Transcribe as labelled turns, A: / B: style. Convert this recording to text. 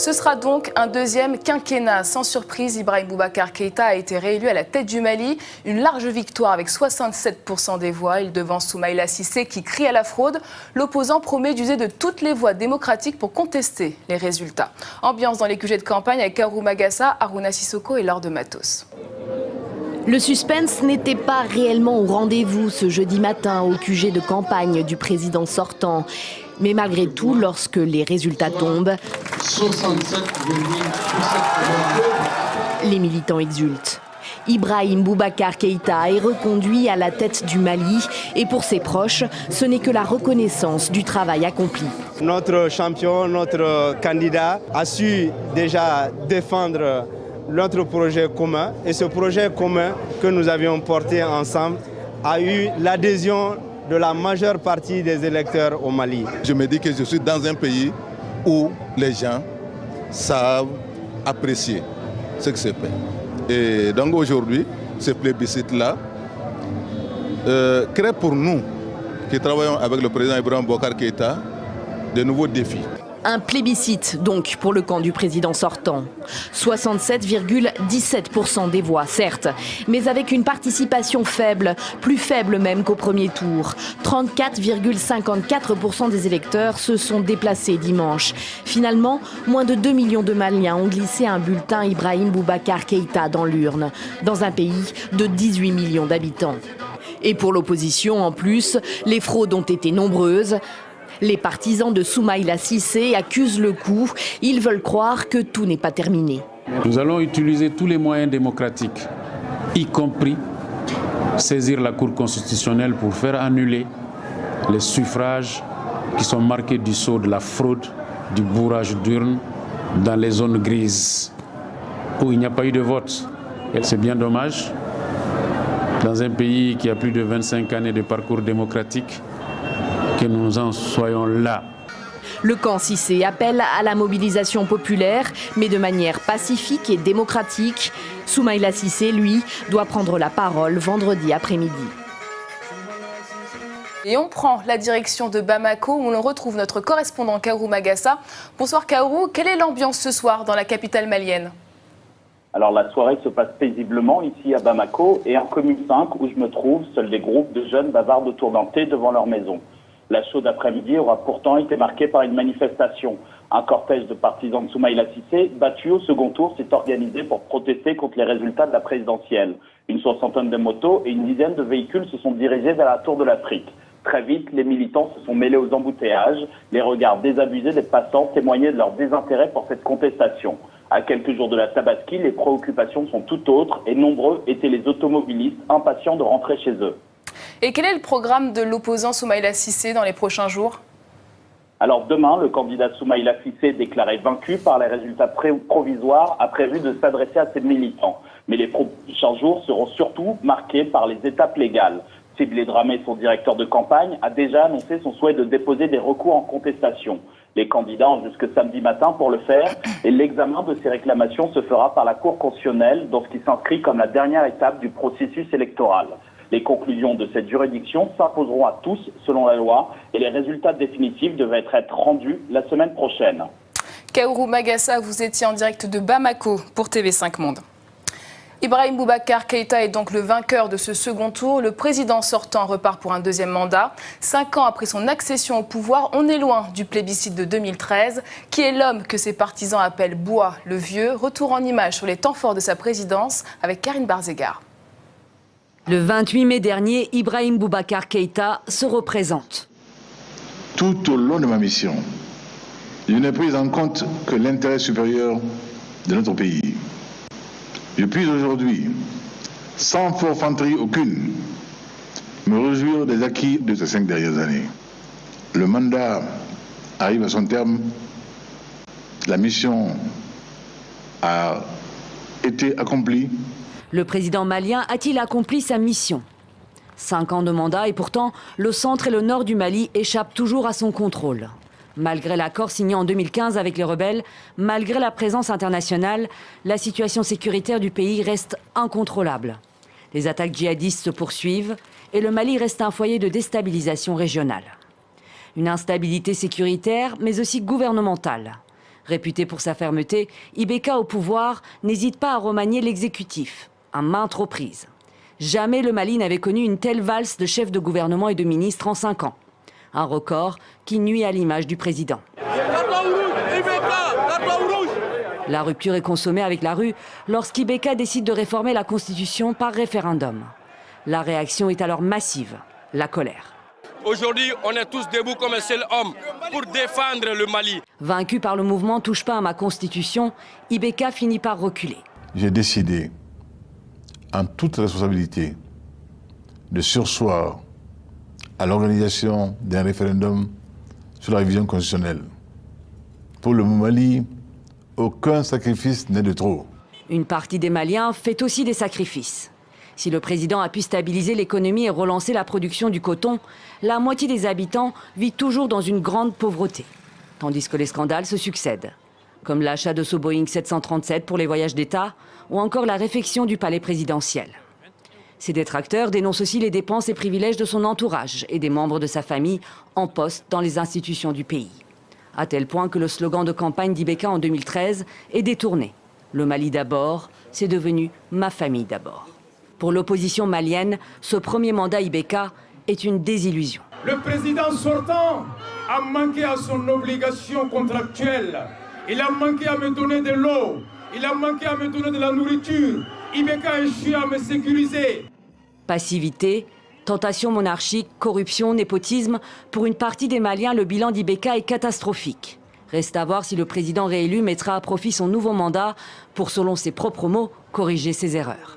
A: Ce sera donc un deuxième quinquennat. Sans surprise, Ibrahim Boubacar Keïta a été réélu à la tête du Mali. Une large victoire avec 67% des voix. Il devance Soumaïla Cissé qui crie à la fraude. L'opposant promet d'user de toutes les voies démocratiques pour contester les résultats. Ambiance dans les QG de campagne avec Kaourou Magassa, Harouna Sissoko et Laure de Matos.
B: Le suspense n'était pas réellement au rendez-vous ce jeudi matin au QG de campagne du président sortant. Mais malgré tout, lorsque les résultats tombent,
C: 67,7%.
B: Les militants exultent. Ibrahim Boubacar Keïta est reconduit à la tête du Mali et pour ses proches, ce n'est que la reconnaissance du travail accompli.
D: Notre champion, notre candidat a su déjà défendre notre projet commun et ce projet commun que nous avions porté ensemble a eu l'adhésion de la majeure partie des électeurs au Mali.
E: Je me dis que je suis dans un pays où les gens savent apprécier ce que c'est fait. Et donc aujourd'hui, ce plébiscite-là crée pour nous, qui travaillons avec le président Ibrahim Boubacar Keïta, de nouveaux défis.
B: Un plébiscite donc pour le camp du président sortant. 67,17% des voix, certes, mais avec une participation faible, plus faible même qu'au premier tour. 34,54% des électeurs se sont déplacés dimanche. Finalement, moins de 2 millions de Maliens ont glissé un bulletin Ibrahim Boubacar Keïta dans l'urne, dans un pays de 18 millions d'habitants. Et pour l'opposition, en plus, les fraudes ont été nombreuses. Les partisans de Soumaïla Cissé accusent le coup. Ils veulent croire que tout n'est pas terminé.
F: Nous allons utiliser tous les moyens démocratiques, y compris saisir la Cour constitutionnelle pour faire annuler les suffrages qui sont marqués du sceau de la fraude, du bourrage d'urnes dans les zones grises où il n'y a pas eu de vote. Et c'est bien dommage, dans un pays qui a plus de 25 années de parcours démocratique, que nous en soyons là.
B: Le camp Cissé appelle à la mobilisation populaire, mais de manière pacifique et démocratique. Soumaïla Cissé, lui, doit prendre la parole vendredi après-midi.
A: Et on prend la direction de Bamako où l'on retrouve notre correspondant Kaourou Magassa. Bonsoir Kaourou, quelle est l'ambiance ce soir dans la capitale malienne ?
G: Alors la soirée se passe paisiblement ici à Bamako et en commune 5 où je me trouve, seuls des groupes de jeunes bavardent autour d'un thé devant leur maison. La chaude après-midi aura pourtant été marquée par une manifestation. Un cortège de partisans de Soumaïla Cissé, battu au second tour, s'est organisé pour protester contre les résultats de la présidentielle. Une soixantaine de motos et une dizaine de véhicules se sont dirigés vers la Tour de l'Afrique. Très vite, les militants se sont mêlés aux embouteillages. Les regards désabusés des passants témoignaient de leur désintérêt pour cette contestation. À quelques jours de la Tabaski, les préoccupations sont tout autres et nombreux étaient les automobilistes impatients de rentrer chez eux.
A: Et quel est le programme de l'opposant Soumaïla Cissé dans les prochains jours ?
G: Alors demain, le candidat Soumaïla Cissé, déclaré vaincu par les résultats provisoires, a prévu de s'adresser à ses militants. Mais les prochains jours seront surtout marqués par les étapes légales. Siblé Dramé, son directeur de campagne, a déjà annoncé son souhait de déposer des recours en contestation. Les candidats ont jusque samedi matin pour le faire et l'examen de ces réclamations se fera par la Cour constitutionnelle dans ce qui s'inscrit comme la dernière étape du processus électoral. Les conclusions de cette juridiction s'imposeront à tous selon la loi et les résultats définitifs devaient être rendus la semaine prochaine.
A: Kaourou Magassa, vous étiez en direct de Bamako pour TV5 Monde. Ibrahim Boubacar Keïta est donc le vainqueur de ce second tour. Le président sortant repart pour un deuxième mandat. 5 ans après son accession au pouvoir, on est loin du plébiscite de 2013. Qui est l'homme que ses partisans appellent Bois le Vieux? Retour en images sur les temps forts de sa présidence avec Karine Barzegar.
B: Le 28 mai dernier, Ibrahim Boubacar Keïta se représente.
C: Tout au long de ma mission, je n'ai pris en compte que l'intérêt supérieur de notre pays. Je puis aujourd'hui, sans forfanterie aucune, me réjouir des acquis de ces 5 dernières années. Le mandat arrive à son terme, la mission a été accomplie.
B: Le président malien a-t-il accompli sa mission? 5 ans de mandat et pourtant, le centre et le nord du Mali échappent toujours à son contrôle. Malgré l'accord signé en 2015 avec les rebelles, malgré la présence internationale, la situation sécuritaire du pays reste incontrôlable. Les attaques djihadistes se poursuivent et le Mali reste un foyer de déstabilisation régionale. Une instabilité sécuritaire, mais aussi gouvernementale.
H: Réputé pour sa fermeté, Ibeka au pouvoir n'hésite pas à remanier l'exécutif, à maintes reprises. Jamais le Mali n'avait connu une telle valse de chefs de gouvernement et de ministres en 5 ans. Un record qui nuit à l'image du président. La rupture est consommée avec la rue lorsqu'Ibeka décide de réformer la Constitution par référendum. La réaction est alors massive, la colère.
I: Aujourd'hui, on est tous debout comme un seul homme pour défendre le Mali.
H: Vaincu par le mouvement Touche pas à ma Constitution, Ibeka finit par reculer.
C: J'ai décidé, en toute responsabilité, de surseoir à l'organisation d'un référendum sur la révision constitutionnelle. Pour le Mali, aucun sacrifice n'est de trop.
H: Une partie des Maliens fait aussi des sacrifices. Si le président a pu stabiliser l'économie et relancer la production du coton, la moitié des habitants vit toujours dans une grande pauvreté. Tandis que les scandales se succèdent, comme l'achat de ce Boeing 737 pour les voyages d'État ou encore la réfection du palais présidentiel. Ses détracteurs dénoncent aussi les dépenses et privilèges de son entourage et des membres de sa famille en poste dans les institutions du pays. À tel point que le slogan de campagne d'Ibeka en 2013 est détourné. Le Mali d'abord, c'est devenu ma famille d'abord. Pour l'opposition malienne, ce premier mandat Ibeka est une désillusion.
J: Le président sortant a manqué à son obligation contractuelle. Il a manqué à me donner de l'eau. Il a manqué à me donner de la nourriture. Ibeka a échoué à me sécuriser.
H: Passivité, tentation monarchique, corruption, népotisme. Pour une partie des Maliens, le bilan d'Ibeka est catastrophique. Reste à voir si le président réélu mettra à profit son nouveau mandat pour, selon ses propres mots, corriger ses erreurs.